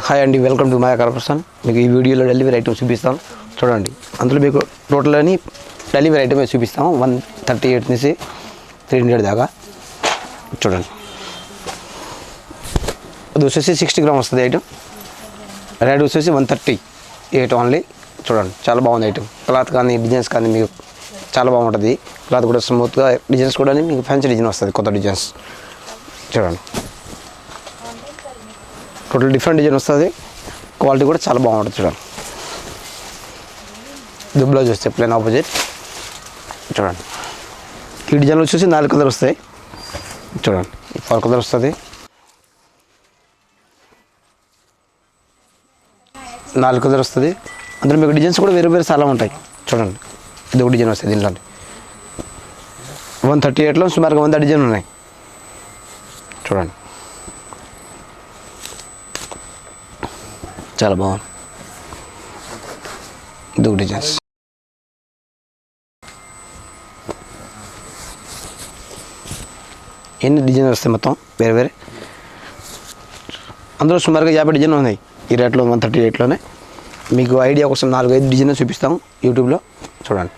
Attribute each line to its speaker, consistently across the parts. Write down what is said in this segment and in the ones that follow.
Speaker 1: Hi అండి, welcome to Maya corporation. మీకు ఈ వీడియోలో డెలివరీ ఐటమ్స్ చూపిస్తాను చూడండి. అందులో మీకు టోటల్ అని డెలివరీ ఐటమ్ చూపిస్తాము 138 నుంచి 300 దాకా. చూడండి, అది వచ్చేసి 60 గ్రామ్ వస్తుంది ఐటమ్. రేట్ వచ్చేసి 138 ఓన్లీ. చూడండి, చాలా బాగుంది ఐటమ్. క్లాత్ కానీ డిజైన్స్ కానీ మీకు చాలా బాగుంటుంది. క్లాత్ కూడా స్మూత్గా, డిజైన్స్ కూడా మీకు ఫ్యాన్సీ డిజైన్ వస్తుంది, కొత్త డిజైన్స్. చూడండి, టోటల్ డిఫరెంట్ డిజైన్ వస్తుంది. క్వాలిటీ కూడా చాలా బాగుంటుంది. చూడండి, ఇది బ్లౌజ్ వస్తాయి ప్లెయిన్ ఆపోజిట్. చూడండి, ఈ డిజైన్లో వచ్చేసి 4 కలర్ వస్తాయి. చూడండి, 4 కలర్ వస్తుంది, 4 కలర్ వస్తుంది. అందులో మీకు డిజైన్స్ కూడా వేరే వేరే చాలా ఉంటాయి. చూడండి, ఇది ఒక డిజైన్ వస్తుంది. దీంట్లో 138లో సుమారుగా 100 డిజైన్ ఉన్నాయి. చూడండి, చాలా బాగుంది. ఇది ఒక డిజైన్స్. ఎన్ని డిజైన్ వస్తాయి మొత్తం వేరే వేరే. అందులో సుమారుగా 50 డిజైన్లు ఉన్నాయి ఈ రేట్లో 138లోనే. మీకు ఐడియా కోసం 4-5 డిజైన్ చూపిస్తాము యూట్యూబ్లో. చూడండి,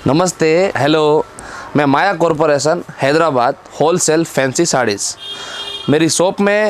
Speaker 2: नमस्ते, हेलो, मैं Maya corporation Hyderabad wholesale fancy saris. मेरी शॉप में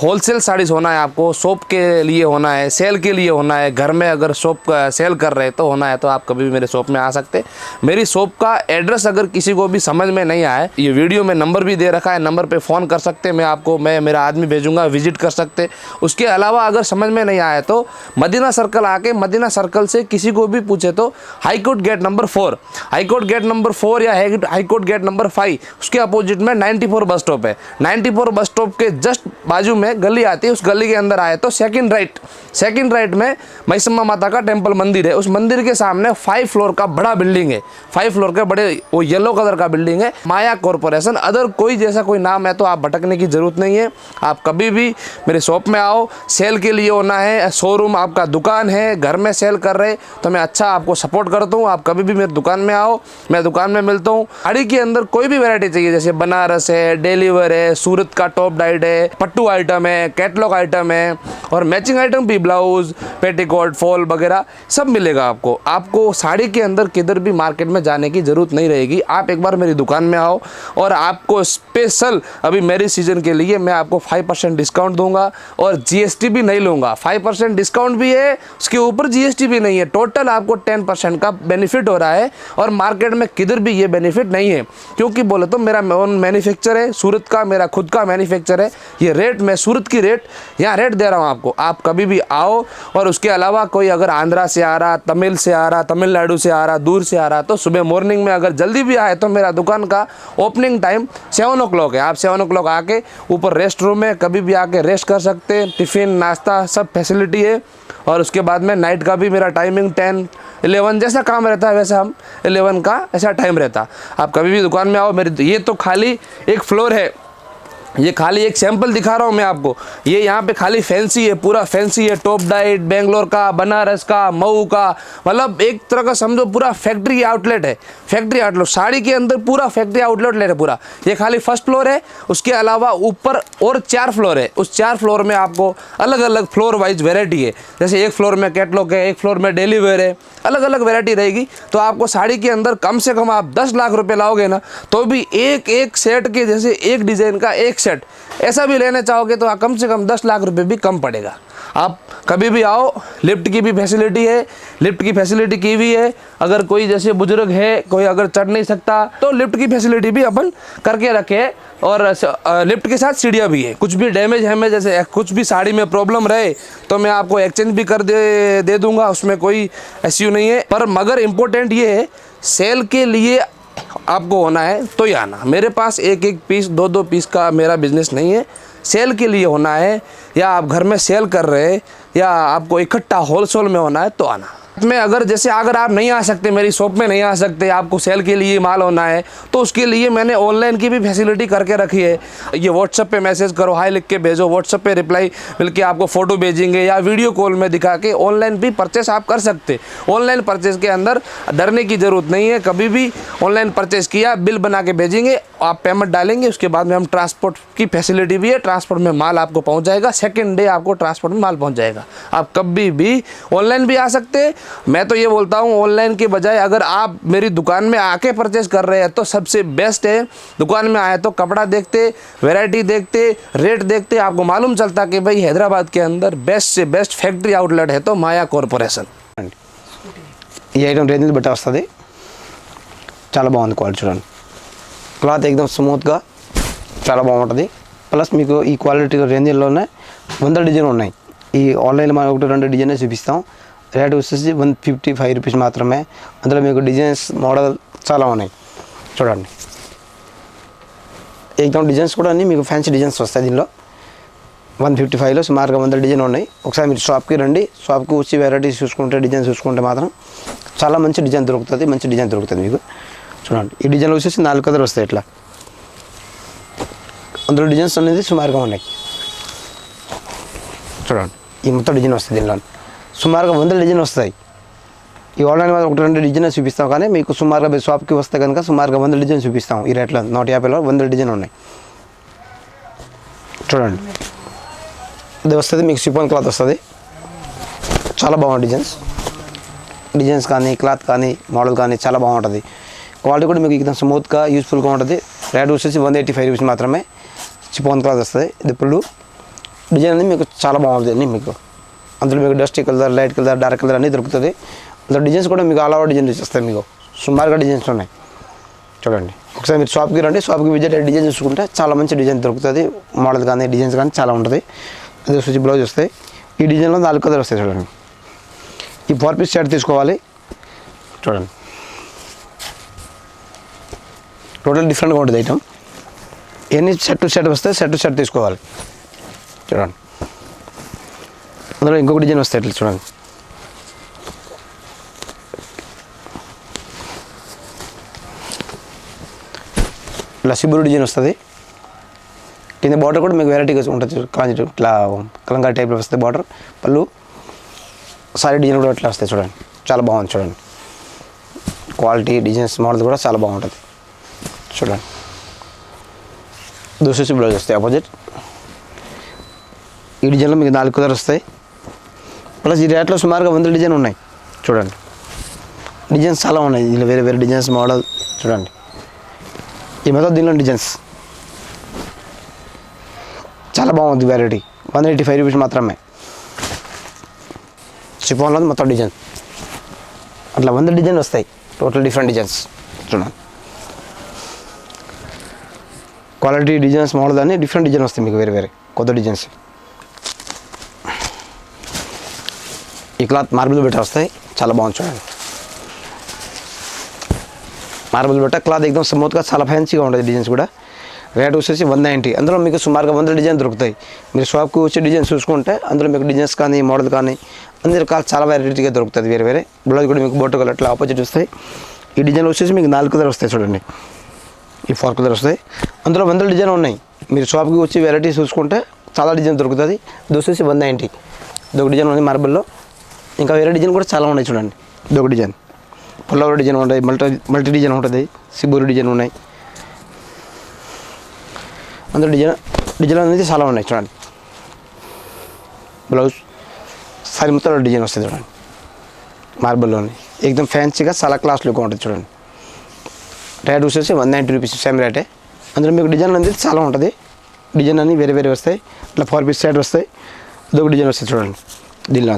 Speaker 2: होलसेल साड़ीज़ होना है, आपको शॉप के लिए होना है, सेल के लिए होना है, घर में अगर शॉप सेल कर रहे तो होना है तो आप कभी भी मेरे शॉप में आ सकते। मेरी शॉप का एड्रेस अगर किसी को भी समझ में नहीं आए, ये वीडियो में नंबर भी दे रखा है, नंबर पे फ़ोन कर सकते, मैं मेरा आदमी भेजूँगा, विजिट कर सकते। उसके अलावा अगर समझ में नहीं आए तो मदीना सर्कल आके मदीना सर्कल से किसी को भी पूछे तो high court gate number 4, high court gate number 4 या हाईकोर्ट गेट नंबर 5, उसके अपोजिट में 94 बस स्टॉप है। 94 बस स्टॉप के जस्ट बाजू में गली आती है, उस गली के अंदर आए तो सेकंड राइट में मैसम्मा माता का टेंपल मंदिर है। उस मंदिर के सामने 5 फ्लोर का बड़ा बिल्डिंग है, 5 फ्लोर के बड़े वो येलो कलर का बिल्डिंग है, माया कॉरपोरेशन। अदर कोई जैसा कोई नाम है तो आप भटकने की ज़रूरत नहीं है। आप कभी भी मेरे शॉप में आओ, सेल के लिए होना है, शोरूम आपका दुकान है, घर में सेल कर रहे तो मैं अच्छा आपको सपोर्ट करता हूँ। आप कभी भी मेरे दुकान में आओ, मैं दुकान में मिलता हूँ। साड़ी के अंदर कोई भी वैरायटी चाहिए, जैसे बनारस है, डेलीवर है, सूरत का टॉप डाइट है, पट्टू आइटम है, कैटलॉग आइटम है और मैचिंग आइटम भी, ब्लाउज, पेटीकोट, फॉल वगैरह सब मिलेगा आपको साड़ी के अंदर किधर भी मार्केट में जाने की ज़रूरत नहीं रहेगी। आप एक बार मेरी दुकान में आओ और आपको स्पेशल अभी मेरी सीज़न के लिए मैं आपको 5% डिस्काउंट दूंगा और GST भी नहीं लूँगा। 5% डिस्काउंट भी है, उसके ऊपर GST भी नहीं है। टोटल आपको 10% का बेनिफिट हो रहा है और मार्केट में किधर भी ये बेनिफिट नहीं है, क्योंकि बोले तो मेरा ओन मैन्युफैक्चर है, सूरत का मेरा खुद का मैन्युफैक्चर है। ये रेट मैं सूरत की रेट यहाँ रेट दे रहा हूँ आपको। आप कभी भी आओ और उसके अलावा कोई अगर आंध्रा से आ रहा, तमिल से आ रहा, तमिलनाडु से आ रहा, दूर से आ रहा तो सुबह मॉर्निंग में अगर जल्दी भी आए तो मेरा दुकान का ओपनिंग टाइम 7 o'clock है। आप 7 o'clock आके ऊपर रेस्ट रूम में कभी भी आके रेस्ट कर सकते हैं, टिफ़िन नाश्ता सब फैसिलिटी है। और उसके बाद में नाइट का भी मेरा टाइमिंग 10-11 जैसा काम रहता है वैसा हम 11 का ऐसा टाइम रहता। आप कभी भी दुकान में आओ। मेरी ये तो खाली एक फ्लोर है, ये खाली एक सैंपल दिखा रहा हूँ मैं आपको। ये यहाँ पे खाली फैंसी है, पूरा फैंसी है, टॉप डाइट, बेंगलोर का, बनारस का, मऊ का, मतलब एक तरह का समझो पूरा फैक्ट्री आउटलेट है। फैक्ट्री आउटलेट साड़ी के अंदर पूरा फैक्ट्री आउटलेट है पूरा। ये खाली फर्स्ट फ्लोर है, उसके अलावा ऊपर और 4 फ्लोर है। उस 4 फ्लोर में आपको अलग अलग फ्लोर वाइज वेराइटी है, जैसे एक फ्लोर में कैटलॉग है, एक फ्लोर में डेली वेयर है, अलग अलग वेराइटी रहेगी। तो आपको साड़ी के अंदर कम से कम आप 10 लाख रुपए लाओगे ना तो भी एक सेट के जैसे एक डिज़ाइन का एक सेट ऐसा भी लेना चाहोगे तो कम से कम 10 लाख रुपए भी कम पड़ेगा। आप कभी भी आओ। लिफ्ट की भी फैसिलिटी है, लिफ्ट की फैसिलिटी की हुई है। अगर कोई जैसे बुजुर्ग है, कोई अगर चढ़ नहीं सकता तो लिफ्ट की फैसिलिटी भी अपन करके रखे है। और लिफ्ट के साथ सीढ़ियाँ भी है। कुछ भी डैमेज है, जैसे कुछ भी साड़ी में प्रॉब्लम रहे तो मैं आपको एक्सचेंज भी कर दे दूँगा, उसमें कोई इश्यू नहीं है। पर मगर इम्पोर्टेंट ये है, सेल के लिए आपको होना है तो ही आना। मेरे पास एक पीस 2 पीस का मेरा बिज़नेस नहीं है। सेल के लिए होना है या आप घर में सेल कर रहे हैं या आपको इकट्ठा होलसेल में होना है तो आना। में अगर जैसे अगर आप नहीं आ सकते, मेरी शॉप में नहीं आ सकते, आपको सेल के लिए माल होना है, तो उसके लिए मैंने ऑनलाइन की भी फैसिलिटी करके रखी है। ये व्हाट्सएप पे मैसेज करो, हाय लिख के भेजो, व्हाट्सएप पे रिप्लाई मिल के आपको फ़ोटो भेजेंगे या वीडियो कॉल में दिखा के ऑनलाइन भी परचेस आप कर सकते। ऑनलाइन परचेस के अंदर डरने की ज़रूरत नहीं है। कभी भी ऑनलाइन परचेस किया, बिल बना के भेजेंगे, आप पेमेंट डालेंगे, उसके बाद में हम ट्रांसपोर्ट की फैसिलिटी भी है, ट्रांसपोर्ट में माल आपको पहुँच जाएगा, सेकेंड डे आपको ट्रांसपोर्ट में माल पहुँच जाएगा। आप कभी भी ऑनलाइन भी आ सकते हैं। मैं तो ये बोलता हूँ ऑनलाइन के बजाय अगर आप मेरी दुकान में आके परचेस कर रहे हैं तो सबसे बेस्ट है। दुकान में आए तो कपड़ा देखते, वैरायटी देखते, रेट देखते, आपको मालूम चलता कि भाई हैदराबाद के अंदर बेस्ट से बेस्ट फैक्ट्री आउटलेट है तो माया कॉर्पोरेशन।
Speaker 1: ఈ ఐటమ్ రేంజ్ బట్టి వస్తుంది, చాలా బాగుంది క్వాలిటీ చూడండి. క్లాత్ ఎక్దమ్ స్మూత్గా చాలా బాగుంటుంది. ప్లస్ మీకు ఈ క్వాలిటీ రేంజ్లోనే 100 డిజైన్ ఉన్నాయి. ఈ ఆన్లైన్లో మనం 1-2 డిజైన్ చూపిస్తాం. రేట్ వచ్చేసి 155 రూపీస్ మాత్రమే. అందులో మీకు డిజైన్స్ మోడల్ చాలా ఉన్నాయి చూడండి. ఎక్దమ్ డిజైన్స్ కూడా అన్నీ మీకు ఫ్యాన్సీ డిజైన్స్ వస్తాయి. దీనిలో 155లో సుమారుగా 100 డిజైన్ ఉన్నాయి. ఒకసారి మీరు షాప్కి రండి, షాప్కి వచ్చి వెరైటీస్ చూసుకుంటే, డిజైన్ చూసుకుంటే మాత్రం చాలా మంచి డిజైన్ దొరుకుతుంది, మంచి డిజైన్ దొరుకుతుంది మీకు చూడండి. ఈ డిజైన్లు వచ్చేసి 4 కలర్ వస్తాయి ఇట్లా. అందులో డిజైన్స్ అనేది సుమారుగా ఉన్నాయి చూడండి. ఈ మొత్తం డిజైన్ వస్తుంది దీనిలో సుమారుగా 100 డిజైన్ వస్తాయి. ఈ ఆన్లైన్ మీద 1-2 డిజైన్ చూపిస్తాం, కానీ మీకు సుమారుగా మీరు షాప్కి వస్తే కనుక సుమారుగా 100 డిజైన్ చూపిస్తాం. ఈ రేట్లో 150లో 100 డిజైన్ ఉన్నాయి చూడండి. ఇది వస్తుంది మీకు షిఫాన్ క్లాత్ వస్తుంది, చాలా బాగుంటుంది. డిజైన్స్ కానీ, క్లాత్ కానీ, మోడల్ కానీ చాలా బాగుంటుంది. క్వాలిటీ కూడా మీకు एकदम స్మూత్గా యూస్ఫుల్గా ఉంటుంది. రేట్ వచ్చేసి 185 రూపీస్ మాత్రమే. షిఫాన్ క్లాత్ వస్తుంది. ఇది ఇప్పుడు డిజైన్ అనేది మీకు చాలా బాగుంటుంది అన్నీ మీకు. అందులో మీకు dusty colour, light colour, dark colour అన్నీ దొరుకుతుంది. అందులో డిజైన్స్ కూడా మీకు ఆల్ ఓవర్ డిజైన్స్ వస్తాయి. మీకు సుమారుగా డిజైన్స్ ఉన్నాయి చూడండి. ఒకసారి మీరు షాప్కి రండి, షాప్కి విజిట్ అయ్యి డిజైన్ చూసుకుంటే చాలా మంచి డిజైన్ దొరుకుతుంది. మోడల్ కానీ, డిజైన్స్ కానీ చాలా ఉంటుంది. అది వచ్చి బ్లౌజ్ వస్తాయి. ఈ డిజైన్లో 4 కలర్ వస్తాయి చూడండి. ఈ 4 పీస్ సెట్ తీసుకోవాలి చూడండి. టోటల్ డిఫరెంట్గా ఉంటుంది ఐటమ్. ఎన్ని సెట్ టు సెట్ వస్తే సెట్ టు సెట్ తీసుకోవాలి చూడండి. అందులో ఇంకొక డిజైన్ వస్తాయి ఇట్లా చూడండి. ఇట్లా సిబ్బురు డిజైన్ వస్తుంది. కింద బార్డర్ కూడా మీకు వెరైటీగా ఉంటుంది. కాంజీ ఇట్లా కలంకారీ టైప్లో వస్తుంది బార్డర్. పళ్ళు సారీ డిజైన్ కూడా ఇట్లా వస్తాయి చూడండి. చాలా బాగుంది చూడండి. క్వాలిటీ, డిజైన్స్, మోడల్ కూడా చాలా బాగుంటుంది చూడండి. దూసరి బ్లౌజ్ వస్తాయి ఆపోజిట్. ఈ డిజైన్లో మీకు 4 కలర్ వస్తాయి. ప్లస్ ఈ రేట్లో సుమారుగా 100 డిజైన్ ఉన్నాయి చూడండి. డిజైన్స్ చాలా ఉన్నాయి దీనిలో, వేరే వేరే డిజైన్స్, మోడల్ చూడండి. ఈ మొత్తం దీనిలో డిజైన్స్ చాలా బాగుంది. వెరైటీ 185 రూపీస్ మాత్రమే. షిఫాన్లో మొత్తం డిజైన్ అట్లా 100 డిజైన్ వస్తాయి. టోటల్ డిఫరెంట్ డిజైన్స్ చూడండి. క్వాలిటీ, డిజైన్స్, మోడల్ అన్నీ డిఫరెంట్ డిజైన్ వస్తాయి మీకు, వేరే వేరే కొత్త డిజైన్స్. ఈ క్లాత్ మార్బుల్ బెట్ట వస్తాయి, చాలా బాగుంది చూడండి. మార్బుల్ బెట్ట క్లాత్ ఎక్దమ్ స్మూత్గా చాలా ఫ్యాన్సీగా ఉంటుంది. డిజైన్స్ కూడా రేట్ వచ్చేసి 190. అందులో మీకు సుమారుగా 100 డిజైన్ దొరుకుతాయి. మీరు షాప్కి వచ్చి డిజైన్ చూసుకుంటే అందులో మీకు డిజైన్స్ కానీ, మోడల్ కానీ అన్ని రకాలు చాలా వెరైటీగా దొరుకుతుంది. వేరే వేరే బ్లౌజ్ కూడా మీకు బొట్టు కలర్ అట్లా ఆపోజిట్ వస్తాయి. ఈ డిజైన్ వచ్చేసి మీకు 4 కలర్ వస్తాయి చూడండి. ఈ 4 కలర్ వస్తాయి. అందులో 100 డిజైన్ ఉన్నాయి. మీరు షాప్కి వచ్చి వెరైటీస్ చూసుకుంటే చాలా డిజైన్ దొరుకుతుంది. ఇది వచ్చేసి 190. ఇదొక డిజైన్ ఉంది మార్బుల్లో. ఇంకా వేరే డిజైన్ కూడా చాలా ఉన్నాయి చూడండి. ఇదొక డిజైన్, పుల్లవర్ డిజైన్ ఉంటాయి, మల్టీ డిజైన్ ఉంటుంది, సిబ్బూరు డిజైన్ ఉన్నాయి. అందులో డిజైన్ అనేది చాలా ఉన్నాయి చూడండి. బ్లౌజ్ సారీ మొత్తం డిజైన్ వస్తుంది చూడండి. మార్బుల్లోని ఎక్దమ్ ఫ్యాన్సీగా చాలా క్లాస్ లుక్ ఉంటుంది చూడండి. రేట్ వచ్చేసి 190 రూపీస్, సేమ్ రేటే. అందులో మీకు డిజైన్ అనేది చాలా ఉంటుంది. డిజైన్ అన్నీ వేరే వేరే వస్తాయి. ఇట్లా 4 పీస్ సెట్ వస్తాయి. ఇదొక డిజైన్ వస్తాయి చూడండి. దీనిలో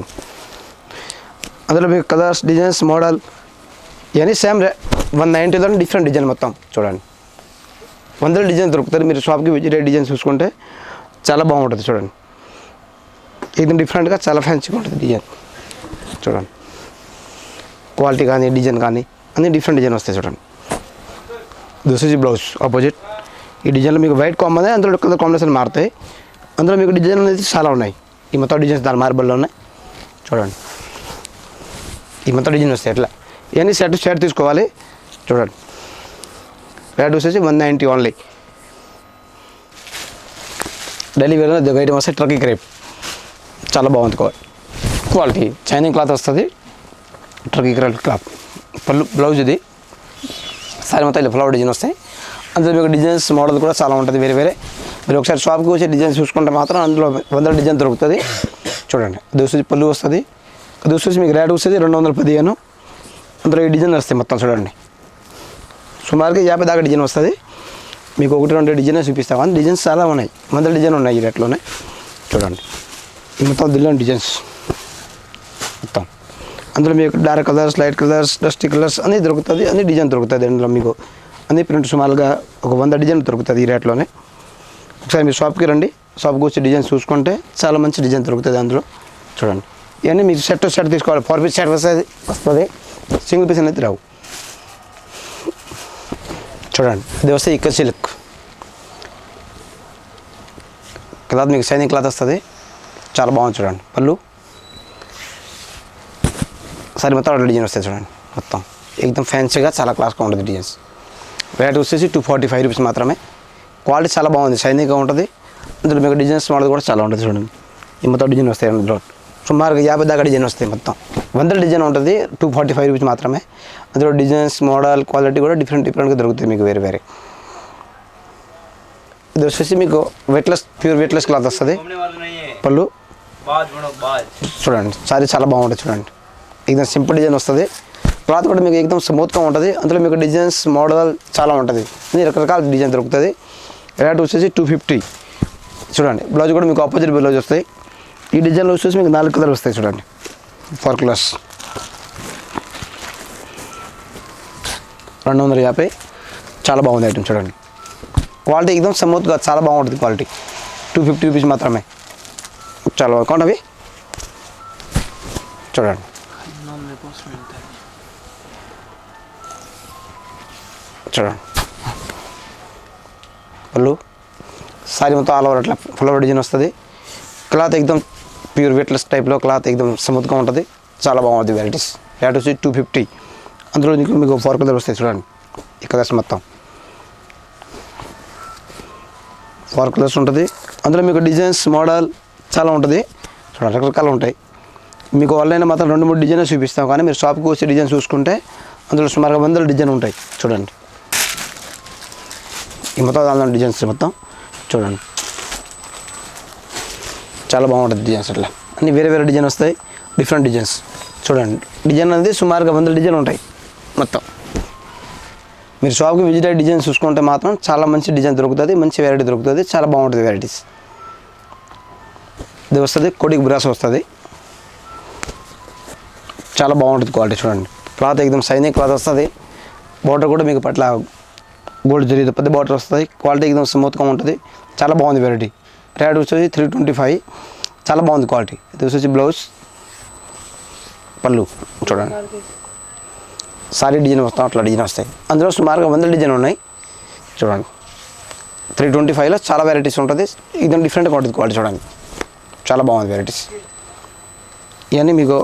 Speaker 1: అందులో మీకు కలర్స్, డిజైన్స్, మోడల్ ఇవన్నీ సేమ్ 190లో డిఫరెంట్ డిజైన్ మొత్తం చూడండి. 100 డిజైన్ దొరుకుతుంది. మీరు షాప్కి విజిట్ డిజైన్ చూసుకుంటే చాలా బాగుంటుంది చూడండి. ఇది డిఫరెంట్గా చాలా ఫ్యాన్సీగా ఉంటుంది డిజైన్ చూడండి. క్వాలిటీ కానీ, డిజైన్ కానీ అన్నీ డిఫరెంట్ డిజైన్ వస్తాయి చూడండి. This is blouse opposite. ఈ డిజైన్లో మీకు వైట్ కాంబినేషన్, అందులో కలర్ కాంబినేషన్ మారుతాయి. అందులో మీకు డిజైన్ అనేది చాలా ఉన్నాయి. ఈ మొత్తం డిజైన్స్ దాని మార్బుల్లో ఉన్నాయి చూడండి. ఈ మొత్తం డిజైన్ వస్తాయి ఎట్లా ఇవన్నీ సెట్ తీసుకోవాలి. చూడండి రేట్ వచ్చేసి 190 ఓన్లీ. డైలీ వేర్ ఐటమ్ వస్తే ట్రకీ క్రేప్ చాలా బాగుంది క్వాలిటీ. చైనింగ్ క్లాత్ వస్తుంది, ట్రకీ క్రేప్ క్లాత్. పళ్ళు బ్లౌజ్ ఇది. సారీ మొత్తం ఇలా ఫ్లవర్ డిజైన్ వస్తాయి. అందులో మీకు డిజైన్స్ మోడల్ కూడా చాలా ఉంటుంది వేరే వేరే. మీరు ఒకసారి షాప్కి వచ్చి డిజైన్ చూసుకుంటే మాత్రం అందులో 100 డిజైన్ దొరుకుతుంది. చూడండి అది వచ్చేసి పళ్ళు వస్తుంది. అది వచ్చేసి మీకు రేట్ వస్తుంది 215. అందులో ఈ డిజైన్ వస్తాయి మొత్తం. చూడండి సుమారుగా 50 దాకా డిజైన్ వస్తుంది. మీకు 1-2 డిజైన్ చూపిస్తాం. కానీ డిజైన్స్ చాలా ఉన్నాయి, 100 డిజైన్ ఉన్నాయి ఈ రేట్లోనే. చూడండి ఈ మొత్తం దిల్లో డిజైన్స్ మొత్తం. అందులో మీకు dark colours, light colours, dusty colours అన్నీ దొరుకుతుంది. అన్ని డిజైన్ దొరుకుతుంది అందులో మీకు. అన్ని ప్రింట్ సుమారుగా ఒక 100 డిజైన్ దొరుకుతుంది ఈ రేట్లోనే. ఒకసారి మీరు షాప్కి రండి, షాప్కి వచ్చి డిజైన్ చూసుకుంటే చాలా మంచి డిజైన్ దొరుకుతుంది అందులో. చూడండి ఇవన్నీ మీరు సెట్ తీసుకోవాలి. 4 పీస్ సెట్ వస్తుంది, సింగిల్ పీస్ అనేది రావు. చూడండి ఇది వస్తే ఇక్కడ సిల్క్ క్లాత్, మీకు షైనింగ్ క్లాత్ వస్తుంది, చాలా బాగుంది. చూడండి పళ్ళు సరే మొత్తం డిజైన్ వస్తాయి. చూడండి మొత్తం ఎక్దమ్ ఫ్యాన్సీగా చాలా క్లాస్గా ఉంటుంది డిజైన్స్. రేట్ వచ్చేసి 245 రూపీస్ మాత్రమే. క్వాలిటీ చాలా బాగుంది, షైనింగ్గా ఉంటుంది. అందులో మీకు డిజైన్స్ మోడల్ కూడా చాలా ఉంటుంది. చూడండి ఈ మొత్తం డిజైన్ వస్తాయి. అందులో సుమారుగా 50 దాకా డిజైన్ వస్తాయి. మొత్తం 100 డిజైన్ ఉంటుంది. 245 రూపీస్ మాత్రమే. అందులో డిజైన్స్ మోడల్ క్వాలిటీ కూడా డిఫరెంట్గా దొరుకుతాయి మీకు వేరే వేరే. ఇది వచ్చేసి మీకు ప్యూర్ వెయిట్లెస్ క్లాత్ వస్తుంది. పళ్ళు చూడండి సారీ చాలా బాగుంటుంది. చూడండి ఎక్దమ్ సింపుల్ డిజైన్ వస్తుంది. క్లాత్ కూడా మీకు ఎక్దమ్ స్మూత్గా ఉంటుంది. అందులో మీకు డిజైన్స్ మోడల్ చాలా ఉంటుంది. అన్ని రకరకాల డిజైన్ దొరుకుతుంది. రేట్ వచ్చేసి 250. చూడండి బ్లౌజ్ కూడా మీకు ఆపోజిట్ బ్లౌజ్ వస్తాయి. ఈ డిజైన్లో వచ్చేసి మీకు 4 కలర్స్ వస్తాయి. చూడండి 4 కలర్స్ 250. చాలా బాగుంది ఐటమ్. చూడండి క్వాలిటీ ఎక్దమ్ స్మూత్గా చాలా బాగుంటుంది. క్వాలిటీ 250 రూపీస్ మాత్రమే. చాలా బాగుంది అవి. చూడండి చూడండి పళ్ళు సారీ మొత్తం ఆల్ ఓవర్ అట్లా ఫ్లవర్ డిజైన్ వస్తుంది. క్లాత్ ఎక్దమ్ ప్యూర్ వెయిట్లెస్ టైప్లో క్లాత్ ఎక్దమ్ స్మూత్గా ఉంటుంది. చాలా బాగుంటుంది వెరైటీస్. రేట్ వచ్చి 250. అందులో మీకు 4 కలర్స్ వస్తాయి. చూడండి ఈ కలర్స్ మొత్తం 4 కలర్స్ ఉంటుంది. అందులో మీకు డిజైన్స్ మోడల్ చాలా ఉంటుంది. చూడండి రకరకాలు ఉంటాయి. మీకు ఆన్లైన్ మాత్రం 2-3 డిజైన్స్ చూపిస్తాం. కానీ మీరు షాప్కి వచ్చి డిజైన్ చూసుకుంటే అందులో సుమారుగా 100 డిజైన్ ఉంటాయి. చూడండి ఈ మొత్తం దాని డిజైన్స్ మొత్తం చూడండి చాలా బాగుంటుంది డిజైన్స్. అట్లా అన్ని వేరే వేరే డిజైన్ వస్తాయి, డిఫరెంట్ డిజైన్స్. చూడండి డిజైన్ అనేది సుమారుగా 100 డిజైన్ ఉంటాయి మొత్తం. మీరు షాప్కి విజిట్ అయ్యి డిజైన్ చూసుకుంటే మాత్రం చాలా మంచి డిజైన్ దొరుకుతుంది, మంచి వెరైటీ దొరుకుతుంది. చాలా బాగుంటుంది వెరైటీస్. ఇది వస్తుంది కోటికి బ్రాస్ వస్తుంది. చాలా బాగుంటుంది క్వాలిటీ. చూడండి క్లాత్ ఎక్దమ్ షైనింగ్ క్లాత్ వస్తుంది. బార్డర్ కూడా మీకు పట్ల గోల్డ్ జరిగింది, పెద్ద బార్డర్ వస్తుంది. క్వాలిటీ ఎక్దమ్ స్మూత్గా ఉంటుంది. చాలా బాగుంది వెరైటీ. రేట్ వచ్చేసి 325. చాలా బాగుంది క్వాలిటీ. ఇది వచ్చేసి బ్లౌజ్, పళ్ళు. చూడండి సారీ డిజైన్ వస్తాం, అట్లా డిజైన్ వస్తాయి. అందులో సుమారుగా 100 డిజైన్ ఉన్నాయి. చూడండి 325లో చాలా వెరైటీస్ ఉంటుంది. ఎక్దమ్ డిఫరెంట్గా ఉంటుంది క్వాలిటీ. చూడండి చాలా బాగుంది వెరైటీస్. ఇవన్నీ మీకు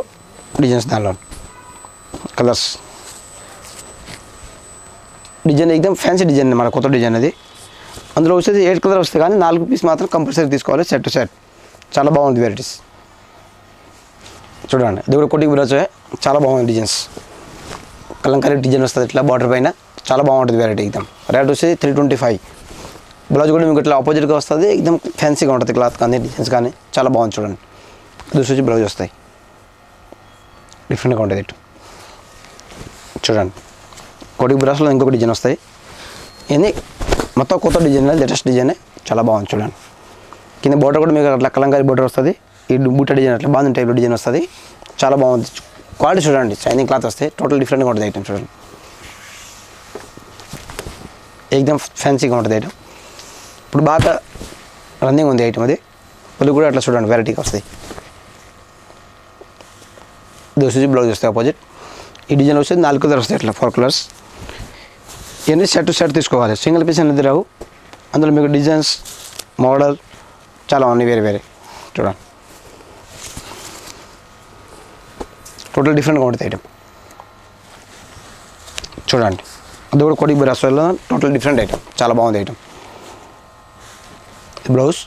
Speaker 1: డిజైన్స్, దానిలో కలర్స్. డిజైన్ ఎక్దమ్ ఫ్యాన్సీ డిజైన్, మన కొత్త డిజైన్ అది. అందులో వచ్చేసి 8 కలర్ వస్తాయి. కానీ 4 పీస్ మాత్రం కంపల్సరీ తీసుకోవాలి సెట్ టు సెట్. చాలా బాగుంది వెరైటీస్. చూడండి ఇది కూడా కొట్టికి బ్రాచ్, చాలా బాగుంది డిజైన్స్. కలంకారీ డిజైన్ వస్తుంది ఇట్లా బార్డర్ పైన. చాలా బాగుంటుంది వెరైటీ ఎక్దమ్. రేట్ వచ్చేసి 325. బ్లౌజ్ కూడా మీకు ఇట్లా ఆపోజిట్గా వస్తుంది. ఎక్దమ్ ఫ్యాన్సీగా ఉంటుంది క్లాత్ కానీ డిజైన్స్ కానీ. చాలా బాగుంది. చూడండి ఇది వచ్చి బ్లౌజ్ వస్తాయి, డిఫరెంట్గా ఉంటుంది ఇటు. చూడండి కోటికి బ్రాస్లో ఇంకొక డిజైన్ వస్తాయి. ఇవన్నీ మొత్తం కొత్త డిజైన్, లేటెస్ట్ డిజైనే. చాలా బాగుంది. చూడండి కింద బోర్డర్ కూడా మీకు అట్లా కలంకారీ బోర్డర్ వస్తుంది. ఈ బూట డిజైన్ అట్లా బాగుంది టైప్లో డిజైన్ వస్తుంది. చాలా బాగుంది క్వాలిటీ. చూడండి షైనింగ్ క్లాత్ వస్తాయి. టోటల్ డిఫరెంట్గా ఉంటుంది ఐటమ్. చూడండి ఎక్దమ్ ఫ్యాన్సీగా ఉంటుంది ఐటమ్. ఇప్పుడు బాగా రన్నింగ్ ఉంది ఐటమ్ అది. పళ్ళు కూడా అట్లా చూడండి వెరైటీగా వస్తాయి. దోసి బ్లౌజ్ వస్తాయి ఆపోజిట్. ఈ డిజైన్ వచ్చేది 4 కలర్స్ వస్తాయి, ఇట్లా 4 కలర్స్. ఇవన్నీ సెట్ టు సెట్ తీసుకోవాలి, సింగిల్ పీస్ అనేది రావు. అందులో మీకు డిజైన్స్ మోడల్ చాలా ఉన్నాయి వేరే వేరే. చూడండి టోటల్ డిఫరెంట్గా ఉంటుంది ఐటమ్. చూడండి, అది కూడా కోటి బ్రాసోలో టోటల్ డిఫరెంట్ ఐటమ్, చాలా బాగుంది ఐటమ్. బ్లౌజ్,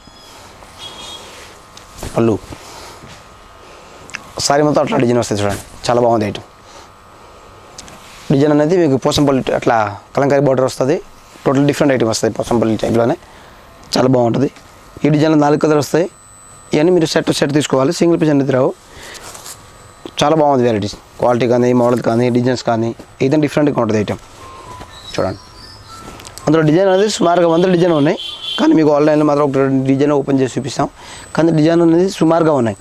Speaker 1: పళ్ళు, సారీ మొత్తం అట్లా డిజైన్ వస్తుంది చూడండి, చాలా బాగుంది ఐటమ్. డిజైన్ అనేది మీకు పోసంపల్లి అట్లా కలంకారీ బార్డర్ వస్తుంది, టోటల్ డిఫరెంట్ ఐటమ్ వస్తుంది పోసంపల్లి టైప్లోనే, చాలా బాగుంటుంది. ఈ డిజైన్లో 4 కలర్ వస్తాయి. ఇవన్నీ మీరు సెట్ తీసుకోవాలి, సింగిల్ పీస్ అనేది రావు. చాలా బాగుంది వెరైటీస్, క్వాలిటీ కానీ మోడల్ కానీ డిజైన్స్ కానీ ఏదైనా డిఫరెంట్గా ఉంటుంది ఐటమ్. చూడండి, అందులో డిజైన్ అనేది సుమారుగా 100 డిజైన్ ఉన్నాయి, కానీ మీకు ఆన్లైన్లో మాత్రం ఒక 2 డిజైన్ ఓపెన్ చేసి చూపిస్తాం. కానీ డిజైన్ అనేది సుమారుగా ఉన్నాయి.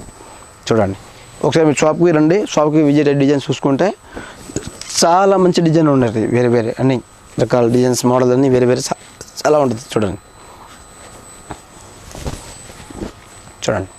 Speaker 1: చూడండి, ఒకసారి మీరు షాప్కి రండి, షాప్కి విజిట్ డిజైన్స్ చూసుకుంటే చాలా మంచి డిజైన్ ఉన్నాయి, వేరే వేరే అన్ని రకాల డిజైన్స్ మోడల్ అన్నీ వేరే వేరే చాలా ఉంటుంది. చూడండి చూడండి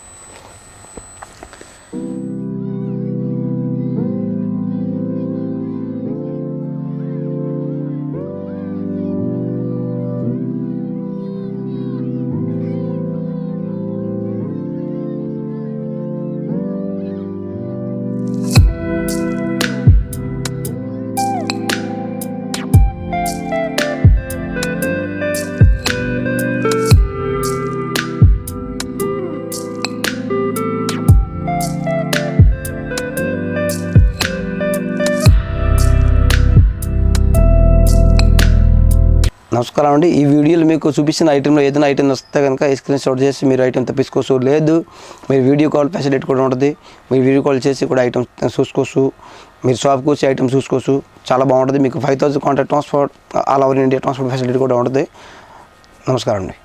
Speaker 1: నమస్కారం అండి. ఈ వీడియోలో మీకు చూపించిన ఐటెంలో ఏదైనా ఐటెం వస్తే కనుక స్క్రీన్ షాట్ చేసి మీరు ఐటెం తెప్పించుకోవచ్చు. లేదు మీరు వీడియో కాల్ ఫెసిలిటీ కూడా ఉంటుంది, మీరు వీడియో కాల్ చేసి కూడా ఐటమ్ చూసుకోవచ్చు. మీరు షాప్కి వచ్చి ఐటమ్ చూసుకోవచ్చు, చాలా బాగుంటుంది. మీకు 5000 contact transport all over India transport facility కూడా ఉంటుంది. నమస్కారం అండి.